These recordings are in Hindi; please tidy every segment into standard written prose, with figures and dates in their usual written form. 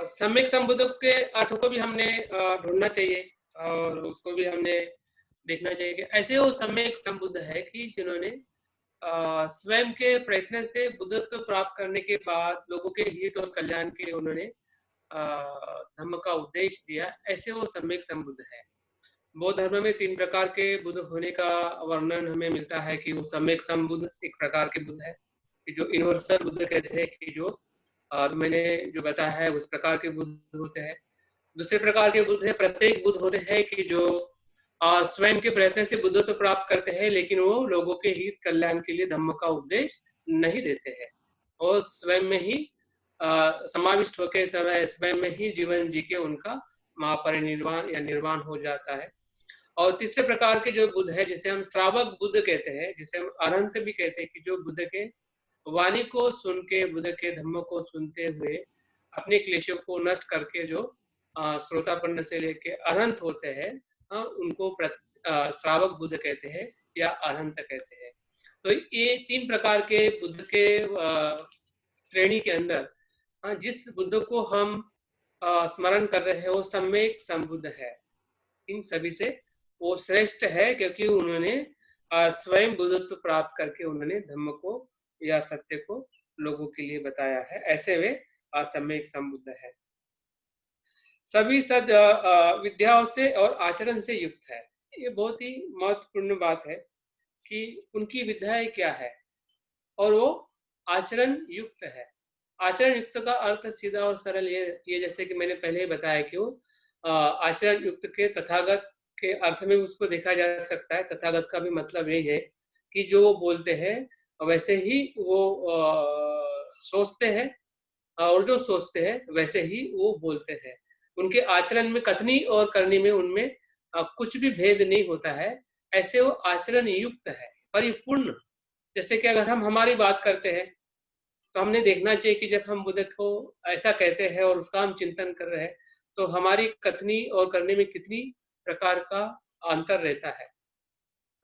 सम्यक संबोधक के अर्थों को भी हमने ढूंढना चाहिए और उसको भी हमने देखना चाहिए कि ऐसे वो सम्यक संबुद्ध है कि जिन्होंने स्वयं के प्रयत्न से बुद्धत्व प्राप्त करने के बाद लोगों के हित और कल्याण के उन्होंने धम्म का उपदेश दिया। ऐसे वो सम्यक संबुद्ध है। बौद्ध धर्म में 3 प्रकार के बुद्ध होने का वर्णन हमें मिलता है कि वो सम्यक संबुद्ध एक प्रकार के बुद्ध है, कि जो यूनिवर्सल बुद्ध कहते हैं, कि जो मैंने जो बताया है उस प्रकार के बुद्ध होते हैं। दूसरे प्रकार के बुद्ध है प्रत्येक बुद्ध होते हैं कि जो स्वयं के प्रयत्न से बुद्धत्व प्राप्त करते हैं, लेकिन वो लोगों के हित कल्याण के लिए धम्म का उपदेश नहीं देते हैं और स्वयं में ही समाविष्ट होकर स्वयं में ही जीवन जी के उनका महापरिनिर्वाण या निर्वाण हो जाता है। और तीसरे प्रकार के जो बुद्ध है, जिसे हम श्रावक बुद्ध कहते हैं, जिसे हम अरहंत भी कहते हैं, कि जो बुद्ध के वाणी को सुन के, बुद्ध के धम्म को सुनते हुए अपने क्लेशों को नष्ट करके जो श्रोतापन्न से लेके अरहंत होते हैं, उनको श्रावक बुद्ध कहते हैं या अरहंत कहते हैं। तो ये 3 प्रकार के बुद्ध के श्रेणी के अंदर जिस बुद्ध को हम स्मरण कर रहे हैं वो सम्यक संबुद्ध है। इन सभी से वो श्रेष्ठ है क्योंकि उन्होंने स्वयं बुद्धत्व प्राप्त करके उन्होंने धम्म को या सत्य को लोगों के लिए बताया है। ऐसे वे सम्यक संबुद्ध है। सभी सद विद्याओं से और आचरण से युक्त है। ये बहुत ही महत्वपूर्ण बात है कि उनकी विद्याएं क्या है और वो आचरण युक्त है। आचरण युक्त का अर्थ सीधा और सरल ये जैसे कि मैंने पहले ही बताया कि वो आचरण युक्त के तथागत के अर्थ में उसको देखा जा सकता है। तथागत का भी मतलब यही है कि जो वो बोलते हैं वैसे ही वो सोचते हैं और जो सोचते हैं वैसे ही वो बोलते हैं। उनके आचरण में कथनी और करनी में उनमें कुछ भी भेद नहीं होता है। ऐसे वो आचरण युक्त है, परिपूर्ण। जैसे कि अगर हम हमारी बात करते हैं तो हमने देखना चाहिए कि जब हम बुद्ध को ऐसा कहते हैं और उसका हम चिंतन कर रहे हैं तो हमारी कथनी और करने में कितनी प्रकार का अंतर रहता है।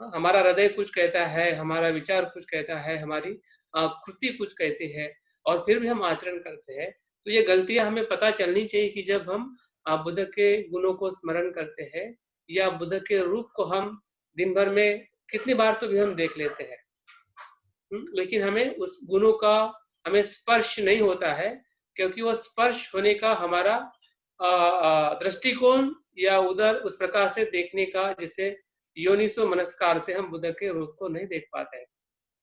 हमारा हृदय कुछ कहता है, हमारा विचार कुछ कहता है, हमारी कृति कुछ कहती है और फिर भी हम आचरण करते हैं। तो ये गलतियां हमें पता चलनी चाहिए कि जब हम बुद्ध के गुणों को स्मरण करते हैं या बुद्ध के रूप को हम दिन भर में कितनी बार तो भी हम देख लेते हैं, लेकिन हमें उस गुणों का हमें स्पर्श नहीं होता है, क्योंकि वो स्पर्श होने का हमारा दृष्टिकोण या उधर उस प्रकार से देखने का जिसे योनिसो मनस्कार से हम बुद्ध के रूप को नहीं देख पाते हैं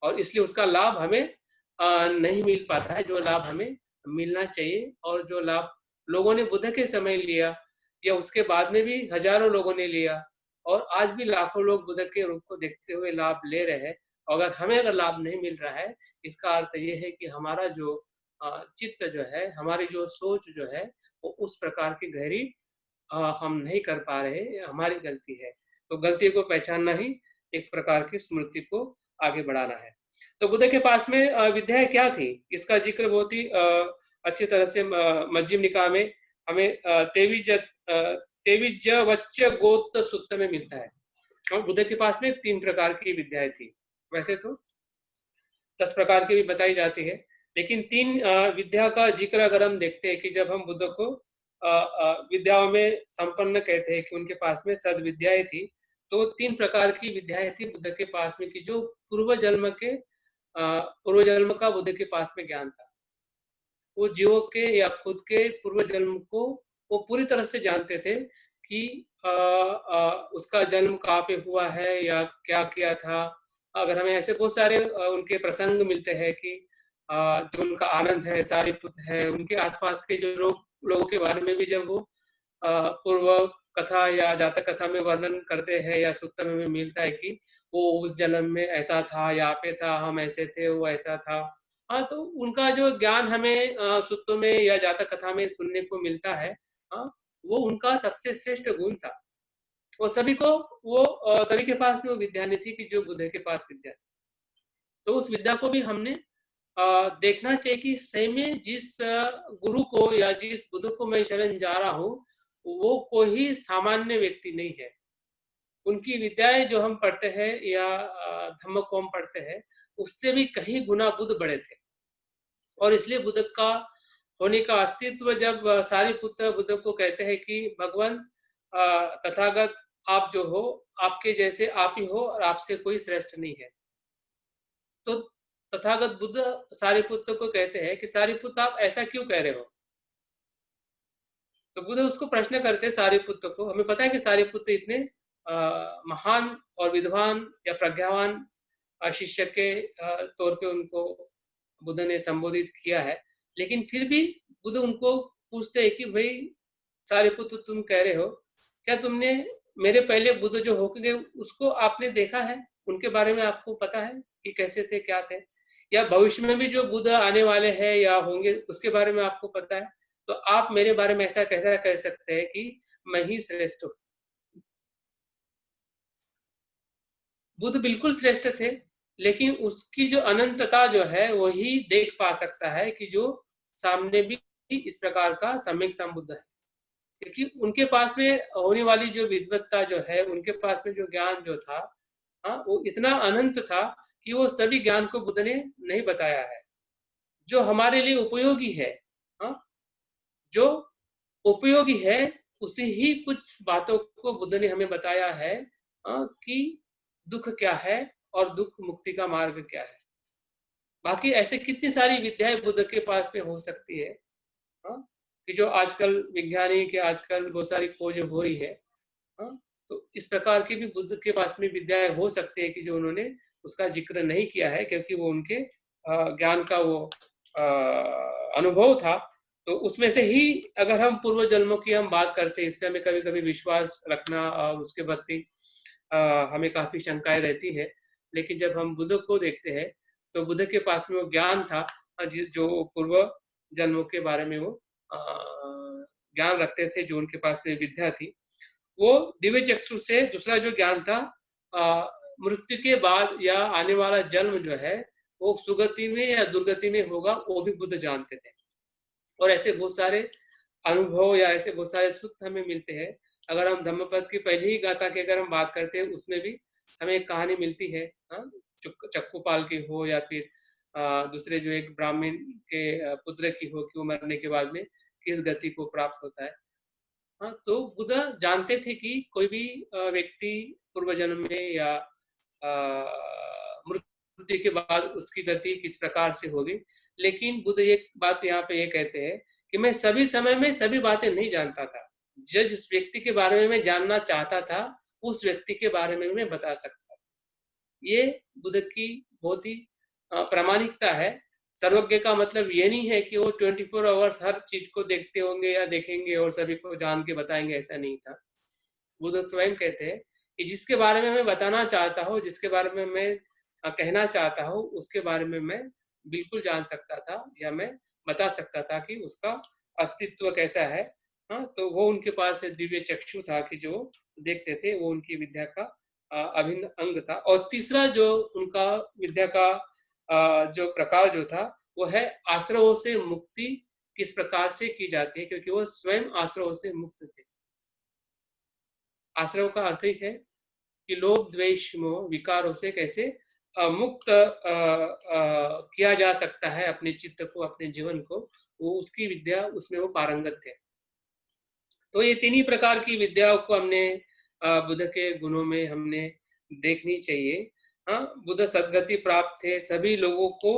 और इसलिए उसका लाभ हमें नहीं मिल पाता है जो लाभ हमें मिलना चाहिए। और जो लाभ लोगों ने बुद्ध के समय लिया या उसके बाद में भी हजारों लोगों ने लिया और आज भी लाखों लोग बुद्ध के रूप को देखते हुए लाभ ले रहे हैं, अगर हमें अगर लाभ नहीं मिल रहा है इसका अर्थ ये है कि हमारा जो चित्त जो है, हमारी जो सोच जो है वो उस प्रकार की गहरी हम नहीं कर पा रहे, हमारी गलती है। तो गलती को पहचानना ही एक प्रकार की स्मृति को आगे बढ़ाना है। तो बुद्ध के पास में विद्याएं क्या थी, इसका जिक्र बहुत ही अच्छी तरह से मध्यम निकाय में हमें तेविज्जवच्च गोत्त सूत्र में मिलता है। और बुद्ध के पास में 3 प्रकार की विद्याएं थी। वैसे तो 10 प्रकार की भी बताई जाती है, लेकिन 3 विद्या का जिक्र अगर हम देखते हैं कि जब हम बुद्ध को विद्याओं में संपन्न कहते हैं कि उनके पास में सद विद्याएं थी, तो 3 प्रकार की विद्याएं थी बुद्ध के पास में कि जो पूर्व जन्म का बुद्ध के पास में ज्ञान था। वो जीवों के या खुद के पूर्व जन्म को वो पूरी तरह से जानते थे कि उसका जन्म कहाँ पे हुआ है या क्या किया था। अगर हमें ऐसे बहुत सारे उनके प्रसंग मिलते हैं कि जो उनका आनंद है, सारिपुत्र है, उनके आसपास के जो लोगों के बारे में भी जब वो पूर्व कथा या जातक कथा में वर्णन करते हैं या सूत्र में मिलता है कि वो उस जन्म में ऐसा था, यहाँ पे था, हम ऐसे थे, वो ऐसा था। हाँ, तो उनका जो ज्ञान हमें सूत्रों में या जातक कथा में सुनने को मिलता है, वो उनका सबसे श्रेष्ठ गुण था। वो सभी के पास में वो विद्या नहीं थी कि जो बुद्ध के पास विद्या थी। तो उस विद्या को भी हमने देखना चाहिए कि सही में जिस गुरु को या जिस बुद्ध को मैं शरण जा रहा हूँ वो कोई सामान्य व्यक्ति नहीं है। उनकी विद्याएं जो हम पढ़ते हैं या धम्म को हम पढ़ते हैं उससे भी कहीं गुना बुद्ध बड़े थे और इसलिए बुद्ध का होने का अस्तित्व जब सारिपुत्र बुद्ध को कहते हैं कि भगवान तथागत आप जो हो, आपके जैसे आप ही हो और आपसे कोई श्रेष्ठ नहीं है। तो तथागत बुद्ध सारिपुत्र को कहते हैं कि सारिपुत्र आप ऐसा क्यों कह रहे हो। तो बुद्ध उसको प्रश्न करते सारिपुत्र को। हमें पता है कि सारिपुत्र इतने महान और विद्वान या प्रज्ञावान शिष्य के तौर पे उनको बुद्ध ने संबोधित किया है, लेकिन फिर भी बुद्ध उनको पूछते हैं कि भाई सारिपुत्र तुम कह रहे हो, क्या तुमने मेरे पहले बुद्ध जो होंगे उसको आपने देखा है, उनके बारे में आपको पता है कि कैसे थे क्या थे, या भविष्य में भी जो बुद्ध आने वाले हैं या होंगे उसके बारे में आपको पता है, तो आप मेरे बारे में ऐसा कैसा कह सकते हैं कि मैं ही श्रेष्ठ हूँ। बुद्ध बिल्कुल श्रेष्ठ थे, लेकिन उसकी जो अनंतता जो है वही देख पा सकता है कि जो सामने भी इस प्रकार का सम्यक संबुद्ध है, क्योंकि उनके पास में होने वाली जो विद्वत्ता जो है, उनके पास में जो ज्ञान जो था, हाँ, वो इतना अनंत था कि वो सभी ज्ञान को बुद्ध ने नहीं बताया है। जो हमारे लिए उपयोगी है, हाँ, जो उपयोगी है उसी ही कुछ बातों को बुद्ध ने हमें बताया है, कि दुख क्या है और दुख मुक्ति का मार्ग क्या है। बाकी ऐसे कितनी सारी विद्याएं बुद्ध के पास में हो सकती है, हाँ, कि जो आजकल वैज्ञानिक या आजकल बहुत सारी खोज हो रही है, हाँ, तो इस प्रकार की भी बुद्ध के पास में विद्याएं हो सकती है कि जो उन्होंने उसका जिक्र नहीं किया है, क्योंकि वो उनके ज्ञान का वो अनुभव था। तो उसमें से ही अगर हम पूर्व जन्मों की हम बात करते हैं, इस पे हमें कभी कभी विश्वास रखना और उसके प्रति हमें काफी शंकाएं रहती है। लेकिन जब हम बुद्ध को देखते हैं तो बुद्ध के पास में वो ज्ञान था, जो पूर्व जन्मों के बारे में वो ज्ञान रखते थे, जो उनके पास में विद्या थी। वो दिव्य चक्षु से दूसरा जो ज्ञान था, मृत्यु के बाद या आने वाला जन्म जो है वो सुगति में या दुर्गति में होगा, वो भी बुद्ध जानते थे। और ऐसे बहुत सारे अनुभव या ऐसे बहुत सारे सूत्र हमें मिलते हैं। अगर हम धम्मपद की पहली ही गाथा की अगर हम बात करते हैं, उसमें भी हमें एक कहानी मिलती है, हाँ, चक्कूपाल की हो या फिर दूसरे जो एक ब्राह्मण के पुत्र की हो कि वो मरने के बाद में किस गति को प्राप्त होता है। हाँ, तो बुद्ध जानते थे कि कोई भी व्यक्ति पूर्व जन्म में या मृत्यु के बाद उसकी गति किस प्रकार से होगी। लेकिन बुद्ध एक बात यहाँ पे ये कहते हैं कि मैं सभी समय में सभी बातें नहीं जानता था, जिस व्यक्ति के बारे में मैं जानना चाहता था उस व्यक्ति के बारे में मैं बता सकता। ये बुद्ध की बहुत ही प्रामाणिकता है। सर्वज्ञ का मतलब ये नहीं है कि वो 24 आवर्स हर चीज को देखते होंगे या देखेंगे और सभी को जान के बताएंगे, ऐसा नहीं था। बुद्ध स्वयं कहते हैं कि जिसके बारे में मैं बताना चाहता हूँ, जिसके बारे में मैं कहना चाहता हूँ, उसके बारे में मैं बिल्कुल जान सकता था या मैं बता सकता था कि उसका अस्तित्व कैसा है। हाँ, तो वो उनके पास दिव्य चक्षु था कि जो देखते थे, वो उनकी विद्या का अभिन्न अंग था। और तीसरा जो उनका विद्या का जो प्रकार जो था वो है आश्रवों से मुक्ति किस प्रकार से की जाती है, क्योंकि वो स्वयं आश्रवों से मुक्त थे। आश्रव का अर्थ ही है कि लोभ द्वेष मोह विकारों से कैसे मुक्त किया जा सकता है अपने चित्त को, अपने जीवन को, वो उसकी विद्या, उसमें वो पारंगत थे। तो ये तीन ही प्रकार की विद्याओं को हमने बुद्ध के गुणों में हमने देखनी चाहिए। हाँ, बुद्ध सदगति प्राप्त थे, सभी लोगों को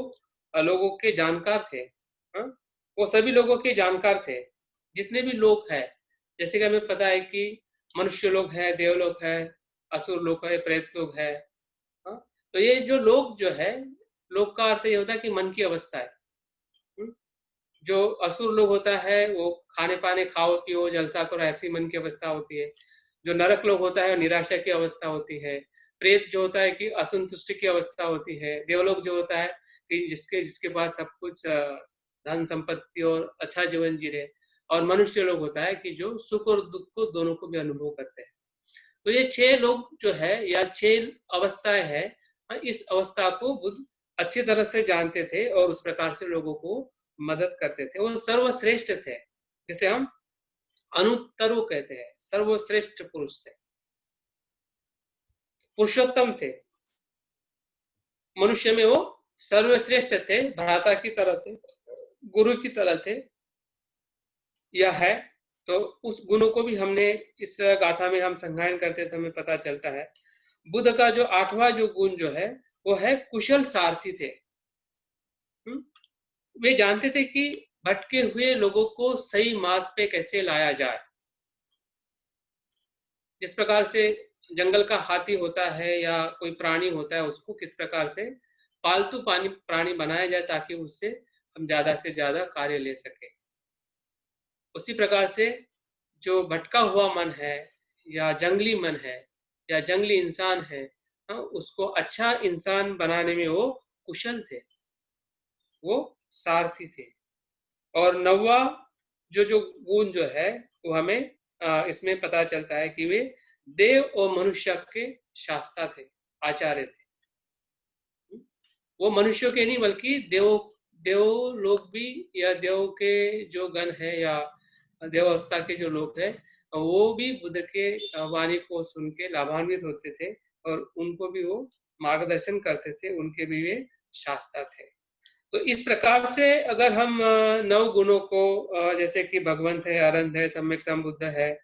लोगों के जानकार थे। हाँ, वो सभी लोगों के जानकार थे, जितने भी लोग हैं। जैसे कि हमें पता है कि मनुष्य लोग हैं, देवलोक है, असुर लोग है, प्रेत लोग है। हाँ, तो ये जो लोग जो है, लोग का अर्थ ये होता है कि मन की अवस्था है। जो असुर लोग होता है वो खाने पाने खाओ पियो जलसा करो, ऐसी मन की अवस्था होती है। जो नरक लोग होता है निराशा की अवस्था होती है। प्रेत जो होता है कि असंतुष्टि की अवस्था होती है। देवलोक जो होता है कि जिसके जिसके पास सब कुछ धन संपत्ति और अच्छा जीवन जी रहे। और मनुष्य लोग होता है कि जो सुख और दुख को दोनों को भी अनुभव करते हैं। तो ये 6 लोग जो है या 6 अवस्थाएं हैं, इस अवस्था को बुद्ध अच्छी तरह से जानते थे और उस प्रकार से लोगों को मदद करते थे। वो सर्वश्रेष्ठ थे, जिसे हम अनुत्तरो कहते हैं, सर्वश्रेष्ठ पुरुष थे, पुरुषोत्तम थे। मनुष्य में वो सर्वश्रेष्ठ थे, भ्राता की तरह थे, गुरु की तरह थे। या है, तो उस गुणों को भी हमने इस गाथा में हम संगायन करते समय पता चलता है। बुद्ध का जो 8वां जो गुण जो है, वो है कुशल सारथी थे। वे जानते थे कि भटके हुए लोगों को सही मार्ग पे कैसे लाया जाए। जिस प्रकार से जंगल का हाथी होता है या कोई प्राणी होता है, उसको किस प्रकार से पालतू प्राणी बनाया जाए ताकि उससे हम ज्यादा से ज्यादा कार्य ले सके। उसी प्रकार से जो भटका हुआ मन है या जंगली मन है या जंगली इंसान है, उसको अच्छा इंसान बनाने में वो कुशल थे, वो सारथी थे। और 9वां जो जो गुण जो है, वो हमें इसमें पता चलता है कि वे देव और मनुष्य के शास्ता थे, आचार्य थे। वो मनुष्यों के नहीं बल्कि देव देव लोग भी, या देव के जो गण है या देव अवस्था के जो लोग हैं, वो भी बुद्ध के वाणी को सुन के लाभान्वित होते थे और उनको भी वो मार्गदर्शन करते थे, उनके भी वे शास्ता थे। तो इस प्रकार से अगर हम 9 गुणों को, जैसे कि भगवंत है, अरंत है, सम्यक संबुद्ध है,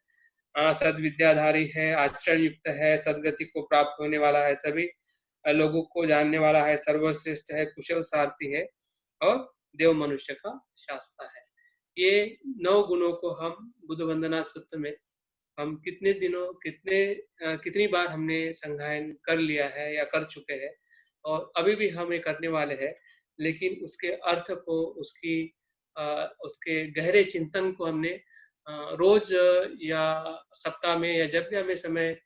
सद्विद्याधारी है, आचरण युक्त है, सदगति को प्राप्त होने वाला है, सभी लोगों को जानने वाला है, सर्वश्रेष्ठ है, कुशल सारथी है और देव मनुष्य का शास्ता है। ये 9 गुणों को हम बुद्ध वंदना सूत्र में हम कितनी बार हमने संगायन कर लिया है या कर चुके हैं, और अभी भी हम ये करने वाले हैं। लेकिन उसके अर्थ को, उसके गहरे चिंतन को हमने रोज या सप्ताह में, या जब भी हमें समय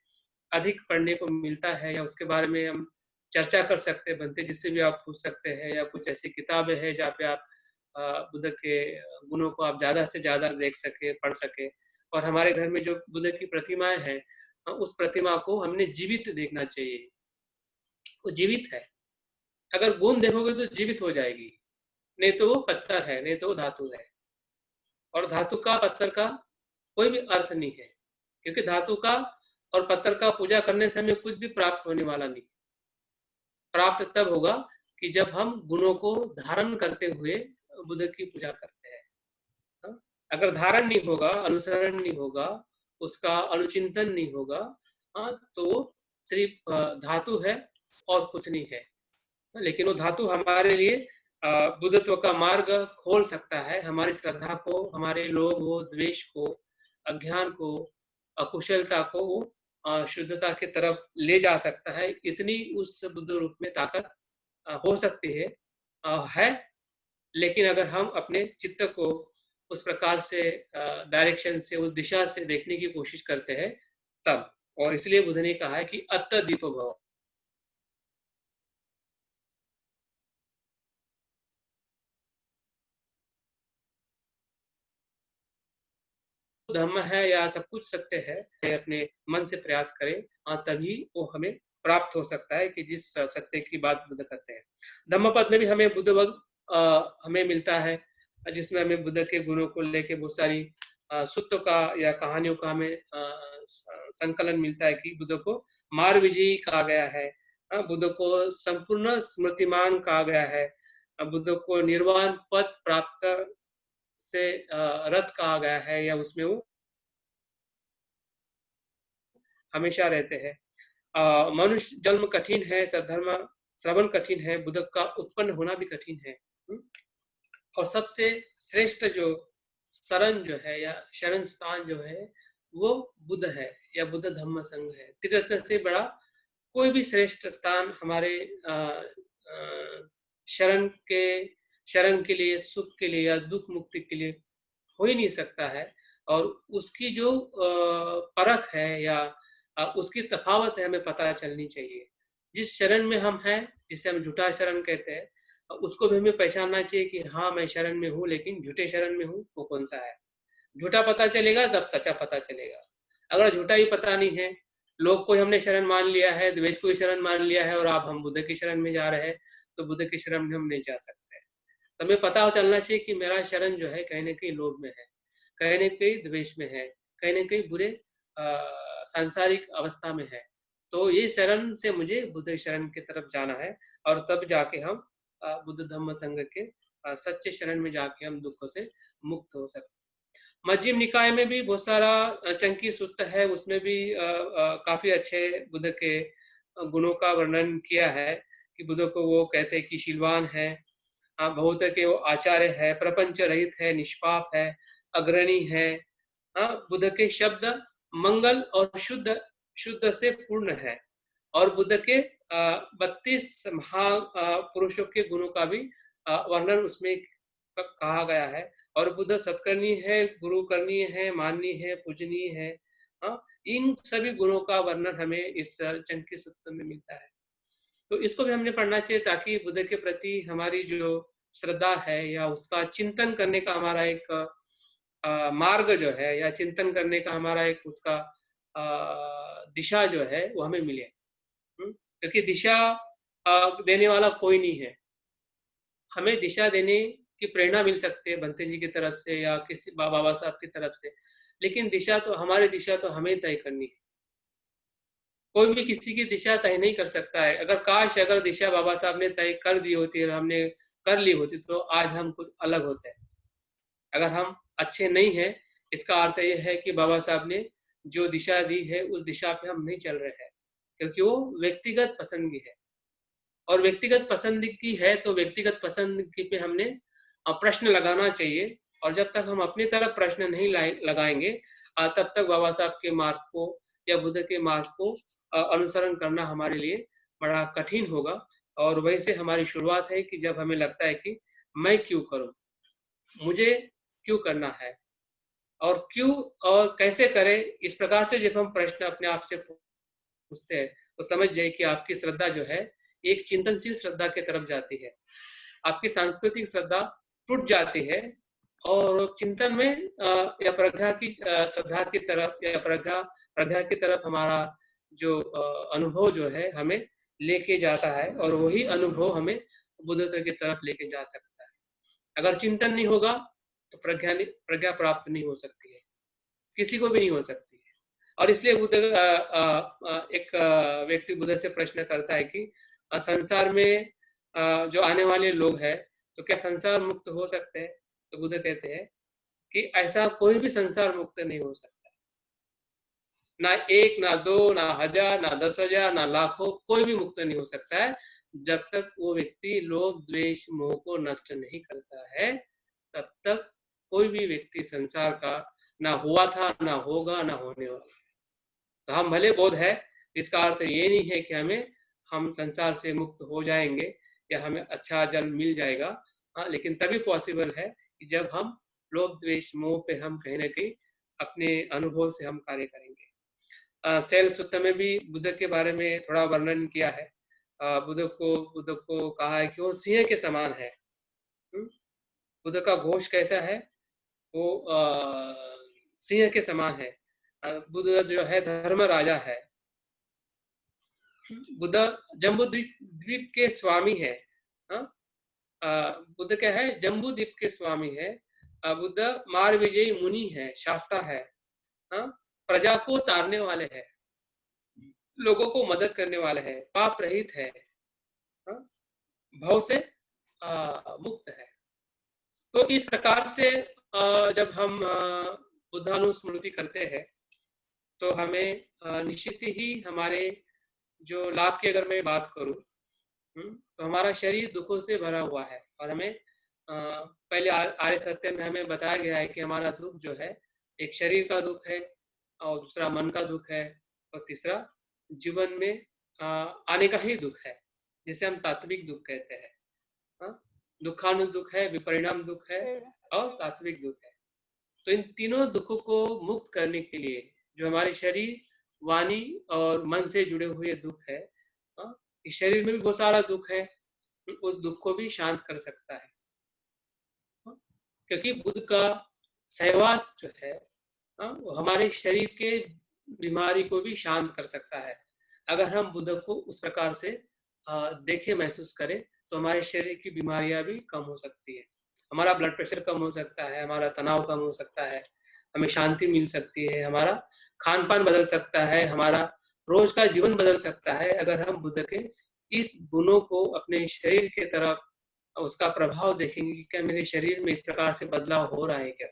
अधिक पढ़ने को मिलता है या उसके बारे में हम चर्चा कर सकते हैं, बनते जिससे भी आप पूछ सकते हैं, या कुछ ऐसी किताबें हैं जहाँ पे आप बुद्ध के गुणों को आप ज्यादा से ज्यादा देख सके, पढ़ सके। और हमारे घर में जो बुद्ध की प्रतिमाएं हैं, उस प्रतिमा को हमने जीवित देखना चाहिए। वो जीवित है, अगर गुण देखोगे तो जीवित हो जाएगी, नहीं तो वो पत्थर है, नहीं तो वो धातु है। और धातु का पत्थर का कोई भी अर्थ नहीं है, क्योंकि धातु का और पत्थर का पूजा करने से हमें कुछ भी प्राप्त होने वाला नहीं। प्राप्त तब होगा कि जब हम गुणों को धारण करते हुए बुद्ध की पूजा करते हैं। हाँ? अगर धारण नहीं होगा, अनुसरण नहीं होगा, उसका अनुचिंतन नहीं होगा, तो सिर्फ धातु है और कुछ नहीं है। लेकिन वो धातु हमारे लिए बुद्धत्व का मार्ग खोल सकता है, हमारी श्रद्धा को, हमारे लोभ हो, द्वेष को, अज्ञान को, अकुशलता को वो शुद्धता की तरफ ले जा सकता है। इतनी उस बुद्ध रूप में ताकत हो सकती है। लेकिन अगर हम अपने चित्त को उस प्रकार से डायरेक्शन से, उस दिशा से देखने की कोशिश करते हैं तब। और इसलिए बुद्ध ने कहा है कि अत्त दीपो भव। धर्म है या सब कुछ सत्य है, अपने मन से प्रयास करें, तभी वो हमें प्राप्त हो सकता है कि जिस सत्य की बात बुद्ध करते हैं। धम्मपद में भी हमें बुद्ध हमें मिलता है, जिसमें हमें बुद्ध के गुणों को लेके बहुत सारी सूत्रों का या कहानियों का हमें संकलन मिलता है कि बुद्ध को मार विजयी कहा गया है, बुद्ध को संपूर्ण स्मृतिमान कहा गया है, बुद्ध को निर्वाण पद प्राप्त से रथ कहा गया है, या उसमें वो हमेशा रहते हैं। मनुष्य जन्म कठिन है, सद्धर्म श्रवण कठिन है, बुद्ध का उत्पन्न होना भी कठिन है। और सबसे श्रेष्ठ जो शरण जो है या शरण स्थान जो है, वो बुद्ध है या बुद्ध धम्म संघ है। त्रिरत्न से बड़ा कोई भी श्रेष्ठ स्थान हमारे शरण के शरण के लिए, सुख के लिए या दुख मुक्ति के लिए हो ही नहीं सकता है। और उसकी जो परख है या उसकी तफावत है, हमें पता चलनी चाहिए। जिस शरण में हम हैं, जिसे हम झूठा शरण कहते हैं, उसको भी हमें पहचानना चाहिए कि हाँ मैं शरण में हूँ, लेकिन झूठे शरण में हूँ, वो कौन सा है। झूठा पता चलेगा तब सच्चा पता चलेगा। अगर झूठा ही पता नहीं है, लोग को हमने शरण मान लिया है, द्वेष को ही शरण मान लिया है, और आप हम बुद्ध की शरण में जा रहे हैं, तो बुद्ध की शरण में हम नहीं जा सकते। तो हमें पता चलना चाहिए कि मेरा शरण जो है कहीं ना कहीं लोभ में है, कहीं ना कहीं द्वेष में है, कहीं ना कहीं बुरे सांसारिक अवस्था में है। तो ये शरण से मुझे बुद्ध शरण की तरफ जाना है, और तब जाके हम बुद्ध धम्म संघ के सच्चे शरण में जाके हम दुखों से मुक्त हो सकते। मध्यम निकाय में भी बहुत सारा चंकी सूत्र है, उसमें भी काफी अच्छे बुद्ध के गुणों का वर्णन किया है कि बुद्ध को वो कहते हैं कि शीलवान है, बहुत के वो आचार्य है, प्रपंच रहित है, निष्पाप है, अग्रणी है। बुद्ध के शब्द मंगल और शुद्ध शुद्ध से पूर्ण है। और बुद्ध के 32 महा पुरुषों के गुणों का भी वर्णन उसमें कहा गया है। और बुद्ध सत्कर्णी है, गुरु करनीय है, माननीय है, पूजनीय है। इन सभी गुणों का वर्णन हमें इस चंकी सूत्र में मिलता है। तो इसको भी हमने पढ़ना चाहिए ताकि बुद्ध के प्रति हमारी जो श्रद्धा है या उसका चिंतन करने का हमारा एक मार्ग जो है, या चिंतन करने का हमारा एक उसका दिशा जो है वो हमें मिले। क्योंकि दिशा देने वाला कोई नहीं है। हमें दिशा देने की प्रेरणा मिल सकती है बंते जी की तरफ से या किसी बाबा साहब की तरफ से, लेकिन दिशा तो हमारी दिशा तो हमें तय करनी है। कोई भी किसी की दिशा तय नहीं कर सकता है। अगर दिशा बाबा साहब ने तय कर दी होती और हमने कर ली होती तो आज हम कुछ अलग होते हैं। अगर हम अच्छे नहीं हैं, इसका अर्थ यह है कि बाबा साहब ने जो दिशा दी है उस दिशा पे हम नहीं चल रहे हैं, क्योंकि वो व्यक्तिगत पसंदगी है। और व्यक्तिगत पसंद की है तो व्यक्तिगत पसंद की पे हमने प्रश्न लगाना चाहिए। और जब तक हम अपनी तरफ प्रश्न नहीं लगाएंगे, तब तक बाबा साहब के मार्ग को या बुद्ध के मार्ग को अनुसरण करना हमारे लिए बड़ा कठिन होगा। और वहीं से हमारी शुरुआत है कि जब हमें लगता है कि मैं क्यों करूं, मुझे क्यों करना है, और क्यों और कैसे करें। इस प्रकार से जब हम प्रश्न अपने आप से पूछते हैं तो समझ जाए कि आपकी श्रद्धा जो है एक चिंतनशील श्रद्धा की तरफ जाती है। आपकी सांस्कृतिक श्रद्धा टूट जाती है और चिंतन में या प्रज्ञा की श्रद्धा की तरफ या प्रज्ञा की तरफ हमारा जो अनुभव जो है हमें लेके जाता है, और वही अनुभव हमें बुद्धत्व की तरफ लेके जा सकता है। अगर चिंतन नहीं होगा तो प्रज्ञा प्राप्त नहीं हो सकती है, किसी को भी नहीं हो सकती है। और इसलिए बुद्ध एक व्यक्ति बुद्ध से प्रश्न करता है कि संसार में जो आने वाले लोग हैं तो क्या संसार मुक्त हो सकते हैं। तो बुद्ध कहते हैं कि ऐसा कोई भी संसार मुक्त नहीं हो सकता। ना एक, ना दो, ना हजार, ना 10,000, ना लाखों, कोई भी मुक्त नहीं हो सकता है जब तक वो व्यक्ति लोभ द्वेष मोह को नष्ट नहीं करता है। तब तक कोई भी व्यक्ति संसार का ना हुआ था, ना होगा, ना होने वाला। तो हम भले बोध है, इसका अर्थ ये नहीं है कि हम संसार से मुक्त हो जाएंगे या हमें अच्छा जन्म मिल जाएगा। लेकिन तभी पॉसिबल है कि जब हम लोभ द्वेष मोह पे हम कहीं ना कहीं अपने अनुभव से हम कार्य करेंगे। शैल सूत्र में भी बुद्ध के बारे में थोड़ा वर्णन किया है। बुद्ध को कहा है कि वो सिंह के समान है। बुद्ध का घोष कैसा है, वो सिंह के समान है। बुद्ध जो है धर्म राजा है। बुद्ध जम्बू द्वीप के स्वामी है। बुद्ध क्या है, जम्बू द्वीप के स्वामी है। बुद्ध मार विजयी मुनि है, शास्ता है। प्रजा को तारने वाले हैं, लोगों को मदद करने वाले हैं, पाप रहित है, भव से मुक्त है। तो इस प्रकार से जब हम बुद्धानुस्मृति करते हैं तो हमें निश्चित ही हमारे जो लाभ की अगर मैं बात करूं, तो हमारा शरीर दुखों से भरा हुआ है। और हमें पहले आर्य सत्य में हमें बताया गया है कि हमारा दुख जो है एक शरीर का दुख है, और दूसरा मन का दुख है, और तीसरा जीवन में आने का ही दुख है, जिसे हम तात्विक दुख कहते हैं। दुखानु दुख है, विपरिणाम दुख है, और तात्विक दुख है। तो इन तीनों दुखों को मुक्त करने के लिए जो हमारे शरीर वाणी और मन से जुड़े हुए दुख है, इस शरीर में भी बहुत सारा दुख है, उस दुख को भी शांत कर सकता है। क्योंकि बुद्ध का सहवास जो है वो हमारे शरीर के बीमारी को भी शांत कर सकता है। अगर हम बुद्ध को उस प्रकार से देखे महसूस करें तो हमारे शरीर की बीमारियां भी कम हो सकती है। हमारा ब्लड प्रेशर कम हो सकता है, हमारा तनाव कम हो सकता है, हमें शांति मिल सकती है, हमारा खान पान बदल सकता है, हमारा रोज का जीवन बदल सकता है अगर हम बुद्ध के इस गुणों को अपने शरीर के तरफ उसका प्रभाव देखेंगे कि क्या मेरे शरीर में इस प्रकार से बदलाव हो रहा है क्या।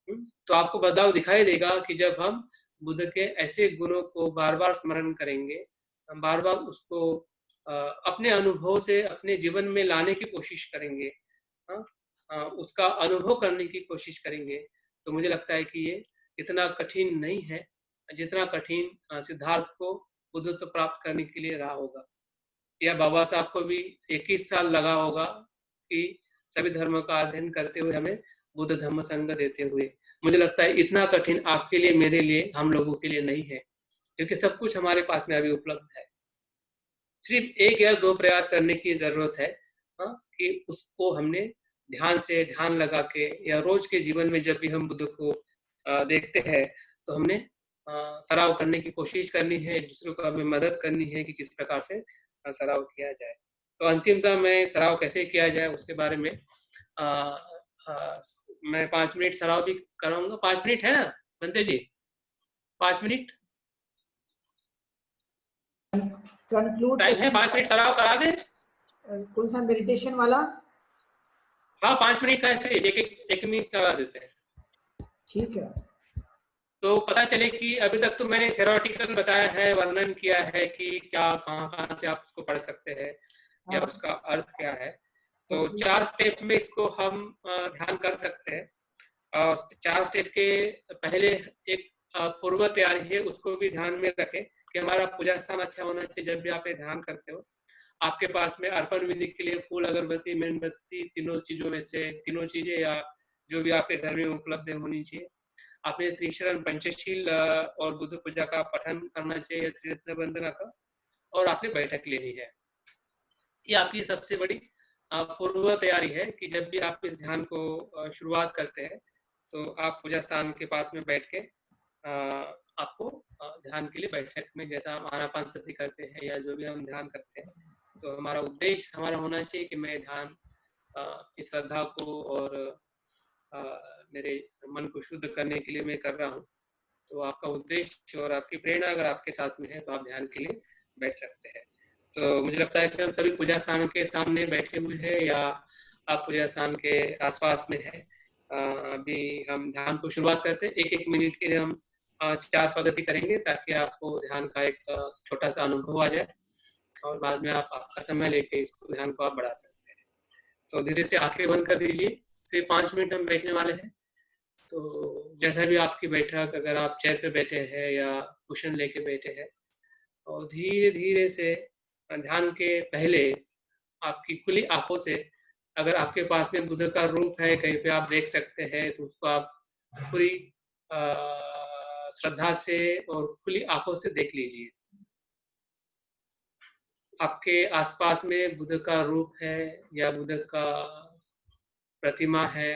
तो आपको बदलाव दिखाई देगा कि जब हम बुद्ध के ऐसे गुणों को बार बार स्मरण करेंगे, हम बार बार उसको अपने अनुभव से अपने जीवन में लाने की कोशिश करेंगे, हाँ, उसका अनुभव करने की कोशिश करेंगे, तो मुझे लगता है कि ये इतना कठिन नहीं है जितना कठिन सिद्धार्थ को बुद्धत्व प्राप्त करने के लिए रहा होगा, या बाबा साहब को भी 21 साल लगा होगा कि सभी धर्मों का अध्ययन करते हुए हमें बुद्ध धम्म संग देते हुए। मुझे लगता है इतना कठिन आपके लिए, मेरे लिए, हम लोगों के लिए नहीं है, क्योंकि सब कुछ हमारे पास में अभी उपलब्ध है। सिर्फ 1 या 2 प्रयास करने की जरूरत है, हाँ, कि उसको हमने ध्यान से ध्यान लगा के या रोज के जीवन में जब भी हम बुद्ध को देखते हैं तो हमने सराव करने की कोशिश करनी है, एक दूसरे को हमें मदद करनी है कि किस प्रकार से सराव किया जाए। तो अंतिमतः मैं सराव कैसे किया जाए उसके बारे में आ, आ, मैं 5 मिनट सराव भी कराऊंगा। 5 मिनट है ना बनते जी? 5 मिनट कंक्लूड टाइम है, 5 मिनट सराव करा दे। कौन सा मेडिटेशन वाला? हाँ 5 मिनट का ऐसे एक मिनट करा देते हैं, ठीक है। तो पता चले कि अभी तक तो मैंने थ्योरेटिकल बताया है, वर्णन किया है कि क्या कहाँ से आप उसको पढ़ सकते हैं या उसका अर्थ क्या है। तो 4 स्टेप में इसको हम ध्यान कर सकते हैं, और 4 स्टेप के पहले एक पूर्व तैयारी है, उसको भी ध्यान में रखें कि हमारा पूजा स्थान अच्छा होना चाहिए। जब भी आप ये ध्यान करते हो आपके पास में अर्पण विधि के लिए फूल, अगरबत्ती, मेणबत्ती, तीनों चीजों में से तीनों चीजें या जो भी आपके घर में उपलब्ध होनी चाहिए। आपने त्रिशरण पंचशील और बुद्ध पूजा का पठन करना चाहिए, त्रिरत्न वंदना का, और आपने बैठक लेनी है। ये आपकी सबसे बड़ी पूर्व तैयारी है कि जब भी आप इस ध्यान को शुरुआत करते हैं तो आप पूजा स्थान के पास में बैठ के आपको ध्यान के लिए बैठक में जैसा हम आनापानसति करते हैं या जो भी हम ध्यान करते हैं, तो हमारा उद्देश्य हमारा होना चाहिए कि मैं ध्यान की श्रद्धा को और मेरे मन को शुद्ध करने के लिए मैं कर रहा हूँ। तो आपका उद्देश्य और आपकी प्रेरणा अगर आपके साथ में है तो आप ध्यान के लिए बैठ सकते हैं। तो मुझे लगता है कि हम सभी पूजा स्थान के सामने बैठे हुए हैं या आप पूजा स्थान के आसपास में है। अभी हम ध्यान को शुरुआत करते हैं। 1-1 मिनट के लिए हम 4 पद्धति करेंगे ताकि आपको ध्यान का एक छोटा सा अनुभव आ जाए, और बाद में आप आपका समय लेके इसको ध्यान को आप बढ़ा सकते हैं। तो धीरे से आंखें बंद कर दीजिए। सिर्फ 5 मिनट हम बैठने वाले हैं। तो जैसा भी आपकी बैठक, अगर आप चेयर पे बैठे हैं या कुशन लेके बैठे हैं, और धीरे धीरे से ध्यान के पहले आपकी खुली आंखों से, अगर आपके पास में बुद्ध का रूप है कहीं पे आप देख सकते हैं तो उसको आप पूरी श्रद्धा से और खुली आंखों से देख लीजिए। आपके आसपास में बुद्ध का रूप है या बुद्ध का प्रतिमा है,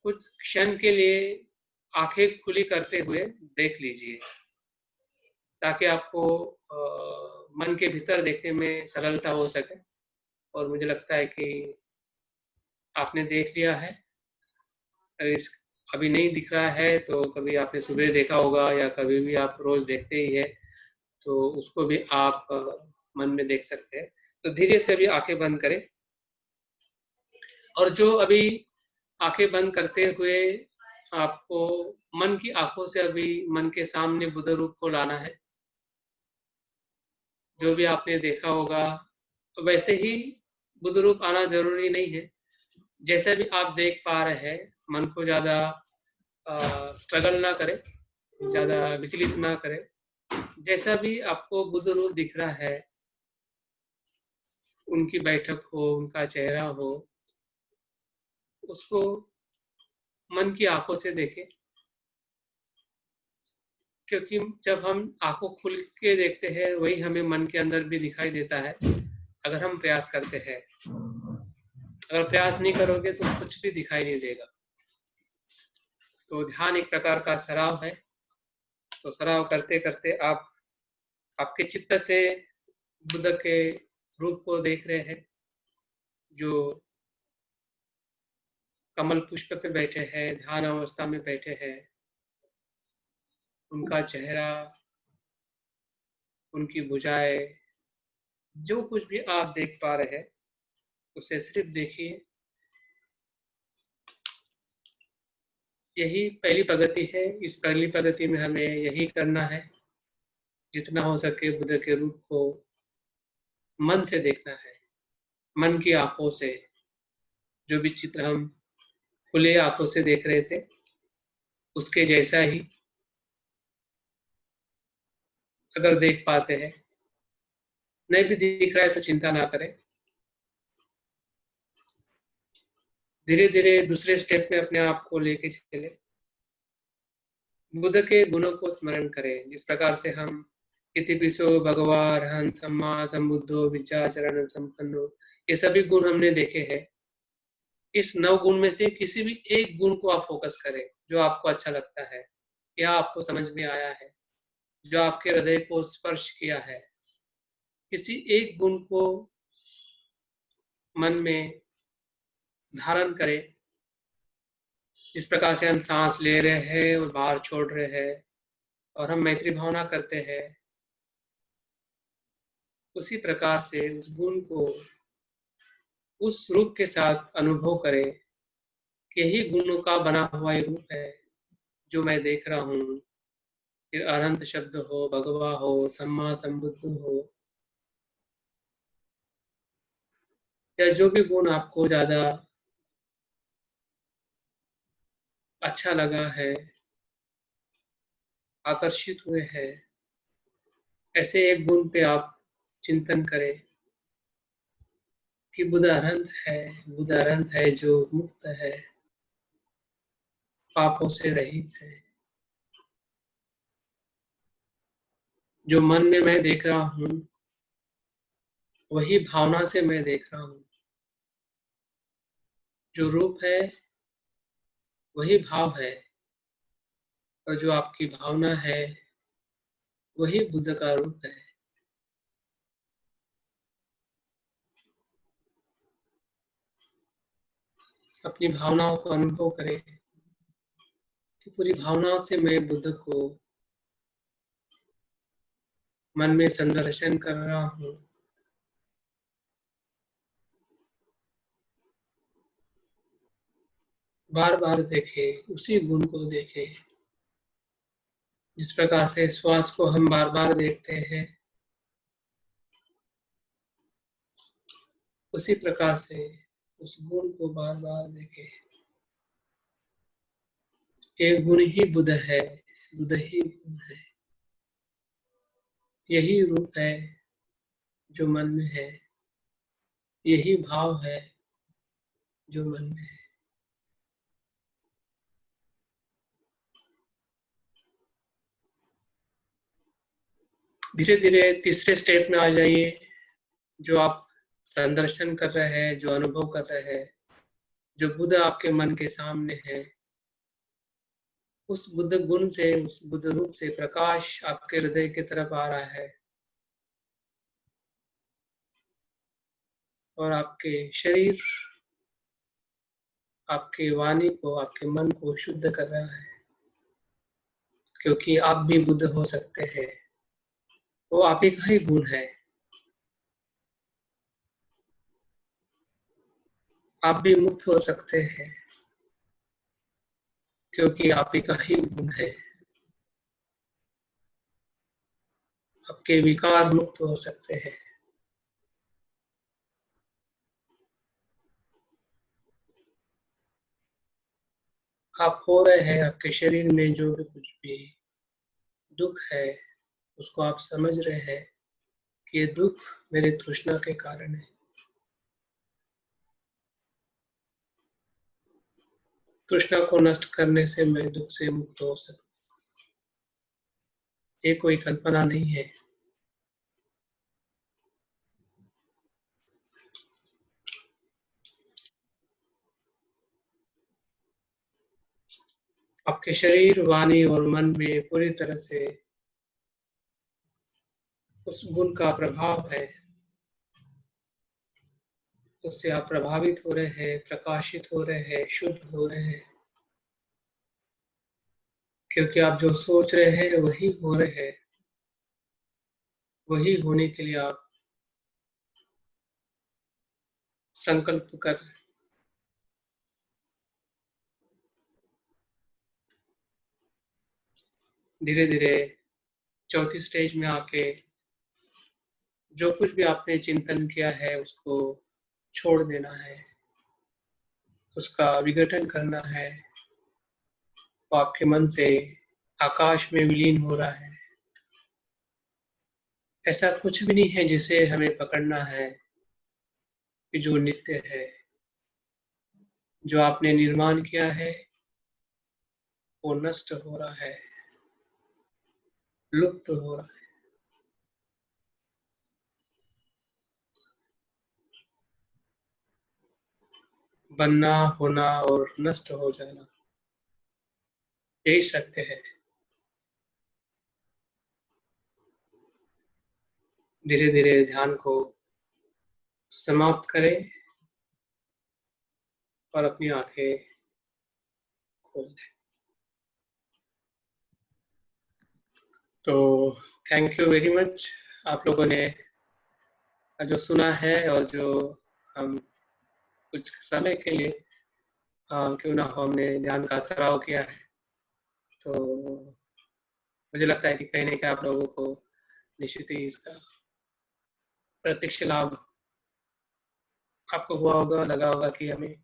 कुछ क्षण के लिए आंखें खुली करते हुए देख लीजिए ताकि आपको मन के भीतर देखने में सरलता हो सके। और मुझे लगता है कि आपने देख लिया है। इस अभी नहीं दिख रहा है तो कभी आपने सुबह देखा होगा या कभी भी आप रोज देखते ही है, तो उसको भी आप मन में देख सकते हैं। तो धीरे से अभी आंखें बंद करें, और जो अभी आंखें बंद करते हुए आपको मन की आंखों से अभी मन के सामने बुद्ध रूप को लाना है। जो भी आपने देखा होगा तो वैसे ही बुद्ध रूप आना जरूरी नहीं है। जैसा भी आप देख पा रहे हैं, मन को ज्यादा स्ट्रगल ना करें, ज्यादा विचलित ना करें। जैसा भी आपको बुद्ध रूप दिख रहा है, उनकी बैठक हो, उनका चेहरा हो, उसको मन की आंखों से देखें, क्योंकि जब हम आंखों खुल के देखते हैं वही हमें मन के अंदर भी दिखाई देता है अगर हम प्रयास करते हैं। अगर प्रयास नहीं करोगे तो कुछ भी दिखाई नहीं देगा। तो ध्यान एक प्रकार का सराव है। तो सराव करते करते आप आपके चित्त से बुद्ध के रूप को देख रहे हैं, जो कमल पुष्प पे बैठे हैं, ध्यान अवस्था में बैठे हैं। उनका चेहरा, उनकी भुजाएं, जो कुछ भी आप देख पा रहे हैं उसे सिर्फ देखिए। यही पहली प्रगति है। इस पहली प्रगति में हमें यही करना है, जितना हो सके बुद्ध के रूप को मन से देखना है, मन की आंखों से। जो भी चित्र हम खुले आंखों से देख रहे थे, उसके जैसा ही अगर देख पाते हैं। नहीं भी दिख रहा है तो चिंता ना करें, धीरे धीरे दूसरे स्टेप में अपने आप को लेके चले। बुद्ध के गुणों को स्मरण करें, जिस प्रकार से हम इतिपिसो भगवा रहन सम्मा संबुद्धो विचाचरण संपन्नो, ये सभी गुण हमने देखे हैं। इस 9 गुण में से किसी भी एक गुण को आप फोकस करें जो आपको अच्छा लगता है या आपको समझ में आया है, जो आपके हृदय को स्पर्श किया है। किसी एक गुण को मन में धारण करें। जिस प्रकार से हम सांस ले रहे हैं और बाहर छोड़ रहे हैं और हम मैत्री भावना करते हैं, उसी प्रकार से उस गुण को उस रूप के साथ अनुभव करें कि यही गुणों का बना हुआ एक रूप है जो मैं देख रहा हूँ। फिर अनंत शब्द हो, भगवा हो, सम्मा संबुद्ध हो, या जो भी गुण आपको ज्यादा अच्छा लगा है, आकर्षित हुए हैं, ऐसे एक गुण पे आप चिंतन करें कि बुद्ध अनंत है, बुद्ध अनंत है जो मुक्त है, पापों से रहित है। जो मन में मैं देख रहा हूँ, वही भावना से मैं देख रहा हूँ। जो रूप है वही भाव है, और जो आपकी भावना है वही बुद्ध का रूप है। अपनी भावनाओं को अनुभव करें कि पूरी भावनाओं से मैं बुद्ध को मन में संदर्शन कर रहा हूँ। बार बार देखें, उसी गुण को देखें। जिस प्रकार से श्वास को हम बार बार देखते हैं, उसी प्रकार से उस गुण को बार बार देखें। एक गुण ही बुद्ध है, बुद्ध ही गुण है। यही रूप है जो मन में है, यही भाव है जो मन में है। धीरे धीरे तीसरे स्टेप में आ जाइए। जो आप संदर्शन कर रहे हैं, जो अनुभव कर रहे हैं, जो बुद्ध आपके मन के सामने है, उस बुद्ध गुण से, उस बुद्ध रूप से प्रकाश आपके हृदय की तरफ आ रहा है और आपके शरीर, आपके वाणी को, आपके मन को शुद्ध कर रहा है। क्योंकि आप भी बुद्ध हो सकते हैं, वो आप ही का ही गुण है। आप भी मुक्त हो सकते हैं, क्योंकि आप ही का ही गुण है। आपके विकार मुक्त हो सकते हैं। आप हो रहे हैं, आपके शरीर में जो भी कुछ भी दुख है, उसको आप समझ रहे हैं कि ये दुख मेरे तृष्णा के कारण है। तृष्णा को नष्ट करने से मैं दुख से मुक्त हो सकता। ये कोई कल्पना नहीं है। आपके शरीर, वाणी और मन में पूरी तरह से उस गुण का प्रभाव है। उससे आप प्रभावित हो रहे हैं, प्रकाशित हो रहे हैं, शुद्ध हो रहे हैं। क्योंकि आप जो सोच रहे हैं वही हो रहे हैं। वही होने के लिए आप संकल्प कर धीरे धीरे चौथी स्टेज में आके जो कुछ भी आपने चिंतन किया है उसको छोड़ देना है, उसका विघटन करना है। वो आपके मन से आकाश में विलीन हो रहा है। ऐसा कुछ भी नहीं है जिसे हमें पकड़ना है कि जो नित्य है, जो आपने निर्माण किया है वो नष्ट हो रहा है, लुप्त हो रहा है। बनना, होना और नष्ट हो जाना, यही सत्य है। धीरे धीरे ध्यान को समाप्त करें और अपनी आंखें खोल दें। तो थैंक यू वेरी मच आप लोगों ने जो सुना है, और जो हम कुछ समय के लिए क्यों ना हो हमने ध्यान का सराव किया है, तो मुझे लगता है कि कहीं ना कहीं आप लोगों को निश्चित ही इसका प्रत्यक्ष लाभ आपको हुआ होगा, लगा होगा कि हमें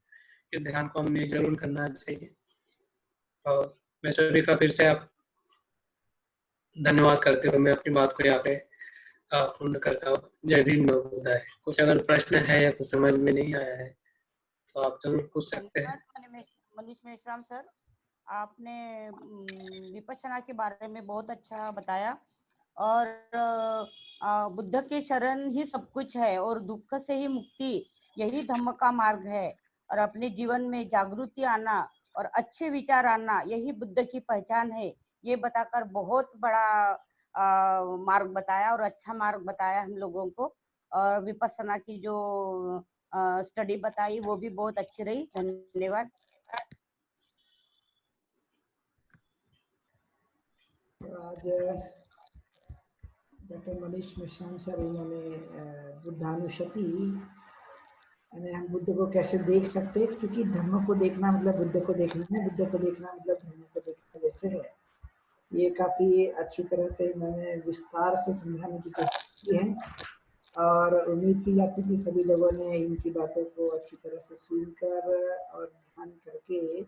इस ध्यान को हमने जरूर करना चाहिए। और मैं सभी का फिर से आप धन्यवाद करते हुए मैं अपनी बात को यहाँ पे पूर्ण करता हूँ। जय भीम नवोदय। कुछ अगर प्रश्न है या कुछ समझ में नहीं आया है तो आप जरूर पूछ सकते हैं। धन्यवाद मनीष मेश्राम सर, आपने विपश्यना के बारे में बहुत अच्छा बताया। और बुद्ध के शरण ही सब कुछ है और दुख से ही मुक्ति, यही धम्म का मार्ग है। और अपने जीवन में जागृति आना और अच्छे विचार आना, यही बुद्ध की पहचान है। ये बताकर बहुत बड़ा मार्ग बताया और अच्छा मार्ग बताया हम लोगों को। और विपश्यना की जो स्टडी बताई वो भी बहुत अच्छी रही। धन्यवाद। आज डॉक्टर मनीष मेश्राम सर इन्होंने बुद्धानुशति यानी हम बुद्ध को कैसे देख सकते हैं, क्योंकि धर्म को देखना मतलब बुद्ध को देखना है, बुद्ध को देखना मतलब धर्म को देखना जैसे है। ये काफी अच्छी तरह से इन्होंने विस्तार से समझाने की कोशिश की है और उम्मीद की जाती है कि सभी लोगों ने इनकी बातों को अच्छी तरह से सुनकर और ध्यान करके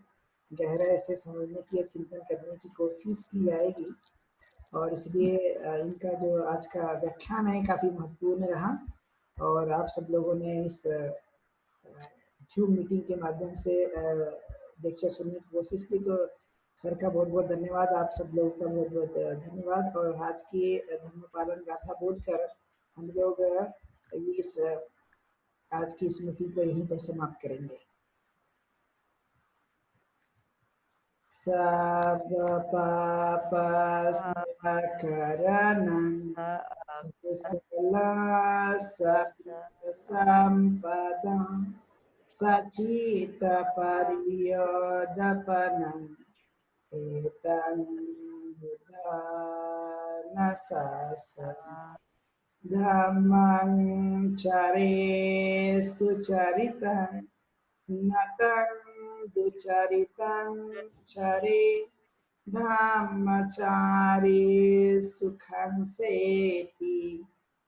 गहराई से समझने की और चिंतन करने की कोशिश की जाएगी। और इसलिए इनका जो आज का व्याख्यान है काफ़ी महत्वपूर्ण रहा और आप सब लोगों ने इस जूम मीटिंग के माध्यम से लेक्चर सुनने की कोशिश की, तो सर का बहुत बहुत धन्यवाद। आप सब लोगों का बहुत बहुत धन्यवाद। और आज की धर्म पालन गाथा बोलकर हम लोग इस आज की इस मीटिंग को यहीं पर समाप्त करेंगे। सब पाप करणं कुशला संपदं सचित परियोदपनम् एतं बुद्धान शासनं धम्मं चरे सुचरितं नतं दुचरितं चरे धम्मचारी सुखं सेति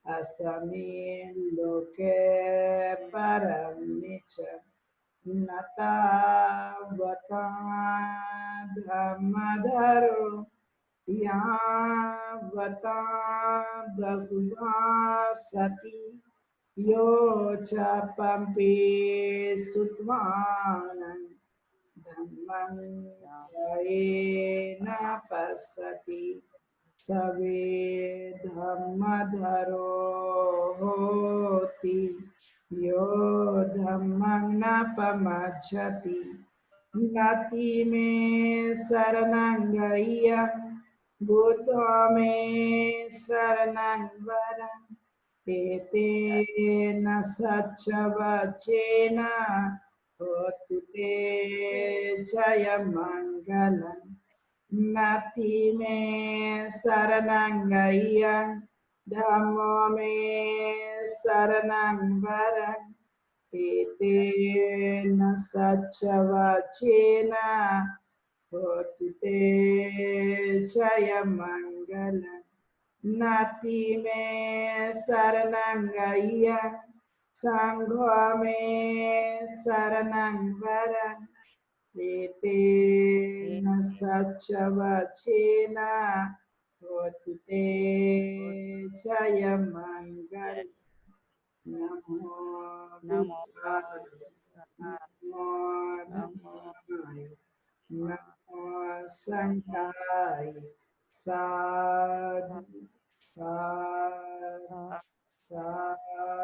अस्मिन् लोके परमिच न तावता धम्मधरो यावता बहुधा सति यो च पम्पे सुत्वानं धम्मं न पश्यति सवे धम्मधरो होति यो धम्मं न पमज्जति नति मे शरणं गह्यं बुद्धो मे शरणं वरम् एतेन सच्च वचेन होतु ते जयमङ्गलम् नति मे शरणं गह्यं धम्मो मे शरणं वरम् एतेन सच्च वचेन होतु ते जय मंगल नाति में शरणं गय्यं संघ में शरणं वरं एतेन सच वचेन होतु ते जय मंगल नमो नमो बुद्धाय नमो धम्माय नमो संघाय साधु साधु साधु।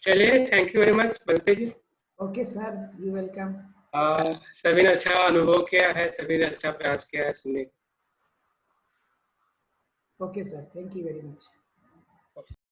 चलिए, thank you very much Bhante ji. Okay sir, you welcome. सभी ने अच्छा अनुभव किया है, सभी ने अच्छा प्रयास किया है सुनने का। Okay sir, thank you very much.